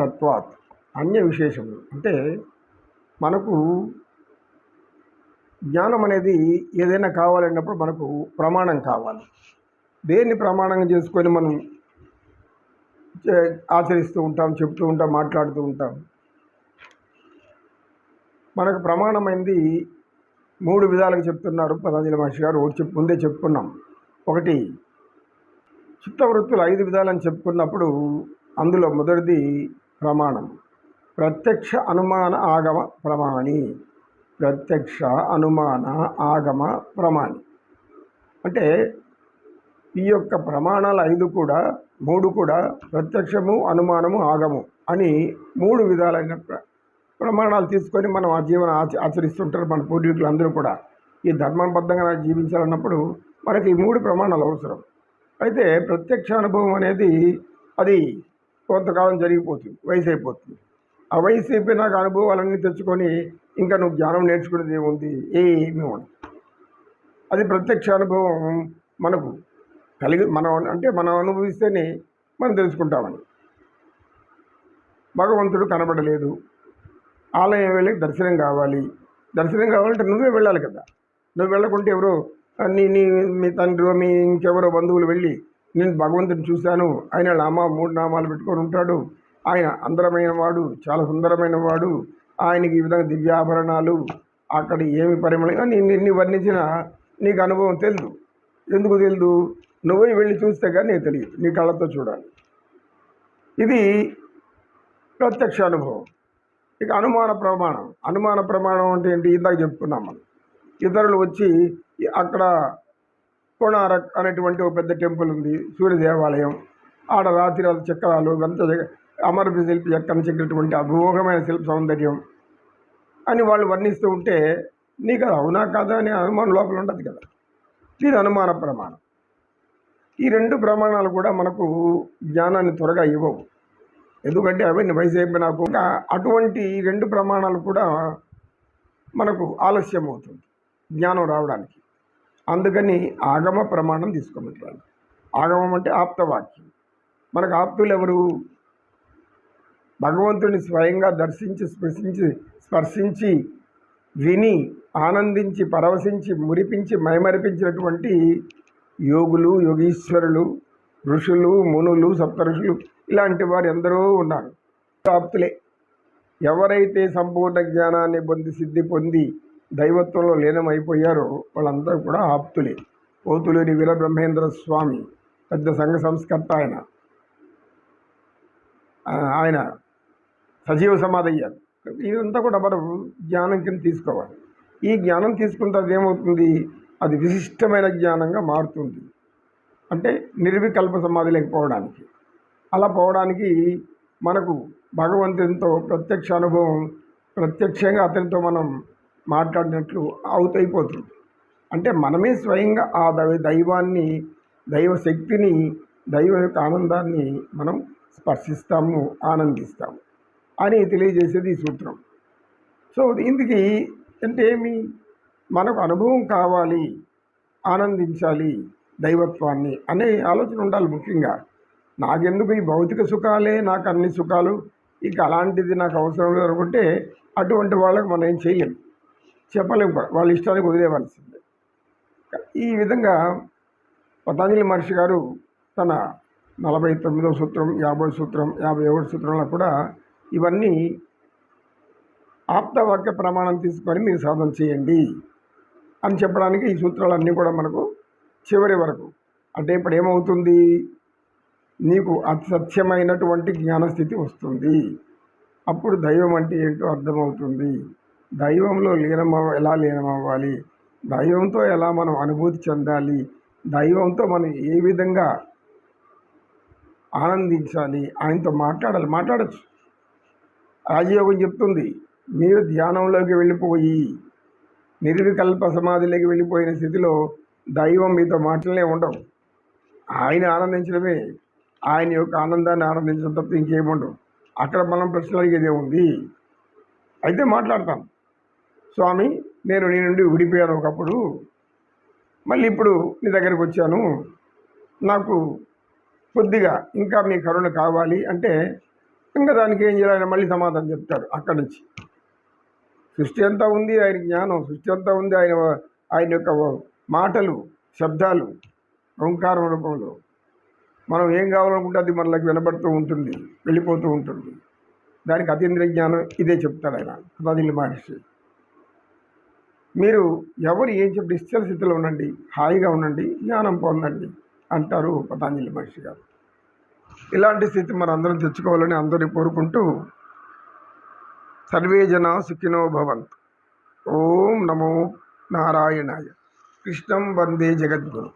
విశేషతత్వాత్. అన్య విశేషములు అంటే మనకు జ్ఞానం అనేది ఏదైనా కావాలన్నప్పుడు మనకు ప్రమాణం కావాలి. దేన్ని ప్రమాణంగా చేసుకొని మనం ఆచరిస్తూ ఉంటాం, చెప్తూ ఉంటాం, మాట్లాడుతూ ఉంటాం. మనకు ప్రమాణమైంది 3 విధాలుగా చెప్తున్నారు పతంజలి మహర్షి గారు. ముందే చెప్పుకున్నాం. ఒకటి, చిత్తవృత్తులు 5 విధాలని చెప్పుకున్నప్పుడు అందులో మొదటిది ప్రమాణం. ప్రత్యక్ష అనుమాన ఆగమ ప్రమాణి. ప్రత్యక్ష అనుమాన ఆగమ ప్రమాణి అంటే ఈ యొక్క ప్రమాణాలు 5 కూడా 3 కూడా ప్రత్యక్షము, అనుమానము, ఆగము అని 3 విధాలైన ప్రమాణాలు తీసుకొని మనం ఆ జీవనం ఆచరిస్తుంటారు మన పూర్వీకులు అందరూ కూడా. ఈ ధర్మబద్ధంగా జీవించాలన్నప్పుడు మనకి ఈ 3 ప్రమాణాలు అవసరం. అయితే ప్రత్యక్ష అనుభవం అనేది అది కొంతకాలం జరిగిపోతుంది, వయసు అయిపోతుంది. ఆ వయసు అయిపోయినాక అనుభవాలన్నీ తెచ్చుకొని ఇంకా నువ్వు జ్ఞానం నేర్చుకునేది ఏముంది? ఏమీ ఉండదు. అది ప్రత్యక్ష అనుభవం మనకు మనం అనుభవిస్తేనే మనం తెలుసుకుంటామని. భగవంతుడు కనబడలేదు, ఆలయం వెళ్ళి దర్శనం కావాలంటే నువ్వే వెళ్ళాలి కదా. నువ్వు వెళ్ళకుంటే ఎవరో మీ తండ్రి మీ ఇంకెవరో బంధువులు వెళ్ళి నేను భగవంతుడిని చూశాను, ఆయన 3 నామాలు పెట్టుకొని ఉంటాడు, ఆయన అందరమైన వాడు, చాలా సుందరమైన వాడు, ఆయనకి ఈ విధంగా దివ్యాభరణాలు, అక్కడ ఏమి పరిమళం నిన్ను వర్ణించిన నీకు అనుభవం తెలియదు. ఎందుకు తెలియదు? నువ్వే వెళ్ళి చూస్తే కానీ నీకు తెలియదు, నీ కళ్ళతో చూడాలి. ఇది ప్రత్యక్ష అనుభవం. ఇక అనుమాన ప్రమాణం అంటే ఏంటి? ఇందాక చెప్పుకున్నాం మనం. ఇతరులు వచ్చి అక్కడ కోణారక్ అనేటువంటి ఒక పెద్ద టెంపుల్ ఉంది, సూర్య దేవాలయం, ఆడ రాత్రి చక్రాలు ఇవంతా అమర శిల్పి చెక్కినటువంటి అమోఘమైన శిల్ప సౌందర్యం అని వాళ్ళు వర్ణిస్తూ ఉంటే నీకు అది అవునా కాదా అనే అనుమానం లోపల ఉండదు కదా. ఇది అనుమాన ప్రమాణం. ఈ 2 ప్రమాణాలు కూడా మనకు జ్ఞానాన్ని త్వరగా ఇవ్వవు. ఎందుకంటే అవన్నీ వయసు అయిపోయినాకు అటువంటి 2 ప్రమాణాలు కూడా మనకు ఆలస్యం అవుతుంది జ్ఞానం రావడానికి. అందుకని ఆగమ ప్రమాణం తీసుకోమంటారు. ఆగమం అంటే ఆప్తవాక్యం. మనకు ఆప్తులు ఎవరు? భగవంతుని స్వయంగా దర్శించి స్పర్శించి విని ఆనందించి పరవశించి మురిపించి మైమరిపించినటువంటి యోగులు, యోగీశ్వరులు, ఋషులు, మునులు, సప్త ఋషులు ఇలాంటి వారు ఎందరో ఉన్నారు. ఆప్తులే. ఎవరైతే సంపూర్ణ జ్ఞానాన్ని సిద్ధి పొంది దైవత్వంలో లీనమైపోయారో వాళ్ళందరూ కూడా ఆప్తులే. పోతులేని వీరబ్రహ్మేంద్ర స్వామి పెద్ద సంఘ సంస్కర్త. ఆయన సజీవ సమాధి అయ్యారు. ఇదంతా కూడా మనం జ్ఞానం కింద తీసుకోవాలి. ఈ జ్ఞానం తీసుకున్న తర్వాత ఏమవుతుంది? అది విశిష్టమైన జ్ఞానంగా మారుతుంది. అంటే నిర్వికల్ప సమాధి లేకపోవడానికి. అలా పోవడానికి మనకు భగవంతునితో ప్రత్యక్ష అనుభవం, ప్రత్యక్షంగా అతనితో మనం మాట్లాడినట్లు అవుతైపోతుంది. అంటే మనమే స్వయంగా ఆ దైవాన్ని, దైవశక్తిని, దైవ యొక్క ఆనందాన్ని మనం స్పర్శిస్తాము, ఆనందిస్తాము అని తెలియజేసేది ఈ సూత్రం. సో ఇందుకు అంటే మనకు అనుభవం కావాలి, ఆనందించాలి దైవత్వాన్ని అనే ఆలోచన ఉండాలి. ముఖ్యంగా నాకెందుకు ఈ భౌతిక సుఖాలే నాకు అన్ని సుఖాలు, ఇక అలాంటిది నాకు అవసరం లేదు అనుకుంటే అటువంటి వాళ్ళకు మనం ఏం చేయలేము, చెప్పలేము కూడా, వాళ్ళ ఇష్టానికి వదిలేవాల్సిందే. ఈ విధంగా పతంజలి మహర్షి గారు తన 49వ సూత్రం, 50వ సూత్రం, 51వ సూత్రంలో కూడా ఇవన్నీ ఆప్తవాక్య ప్రమాణం తీసుకొని మీరు సాధన చేయండి అని చెప్పడానికి ఈ సూత్రాలన్నీ కూడా మనకు చివరి వరకు. అంటే ఇప్పుడు ఏమవుతుంది? నీకు అసత్యమైనటువంటి జ్ఞానస్థితి వస్తుంది. అప్పుడు దైవం అంటే ఏంటో అర్థమవుతుంది. దైవంలో ఎలా లీనమవ్వాలి, దైవంతో ఎలా మనం అనుభూతి చెందాలి, దైవంతో మనం ఏ విధంగా ఆనందించాలి, ఆయనతో మాట్లాడచ్చు. రాజయోగం చెప్తుంది, మీరు ధ్యానంలోకి వెళ్ళిపోయి నిర్వికల్ప సమాధిలోకి వెళ్ళిపోయిన స్థితిలో దైవం మీతో మాటలనే ఉండవు. ఆయన ఆనందించడమే, ఆయన యొక్క ఆనందాన్ని ఆనందించడం తప్ప ఇంకేముండవు. అక్కడ మనం ప్రశ్నలు అడిగేదే ఉంది. అయితే మాట్లాడతాం, స్వామి నేను నీ నుండి విడిపోయాను ఒకప్పుడు, మళ్ళీ ఇప్పుడు నీ దగ్గరికి వచ్చాను, నాకు కొద్దిగా ఇంకా మీ కరుణ కావాలి అంటే ఇంకా దానికి ఏం చేయాలి, ఆయన మళ్ళీ సమాధానం చెప్తాడు అక్కడి నుంచి. సృష్టి అంతా ఉంది ఆయన జ్ఞానం, సృష్టి అంతా ఉంది ఆయన ఆయన యొక్క మాటలు, శబ్దాలు, ఓంకారం రూపంలో. మనం ఏం కావాలనుకుంటే అది మనకి వినబడుతూ ఉంటుంది, వెళ్ళిపోతూ ఉంటుంది. దానికి అతీంద్రియ జ్ఞానం ఇదే చెప్తాడు ఆయన పతంజలి మహర్షి. మీరు ఎవరు ఏం చెప్పి నిశ్చల స్థితిలో ఉండండి, హాయిగా ఉండండి, జ్ఞానం పొందండి అంటారు పతంజలి మహర్షి గారు. ఇలాంటి స్థితి మనం అందరం తెచ్చుకోవాలని అందరినీ కోరుకుంటూ, సర్వే జనా సుఖినో భవంతు. ఓం నమో నారాయణాయ. కృష్ణం వందే జగద్గురు.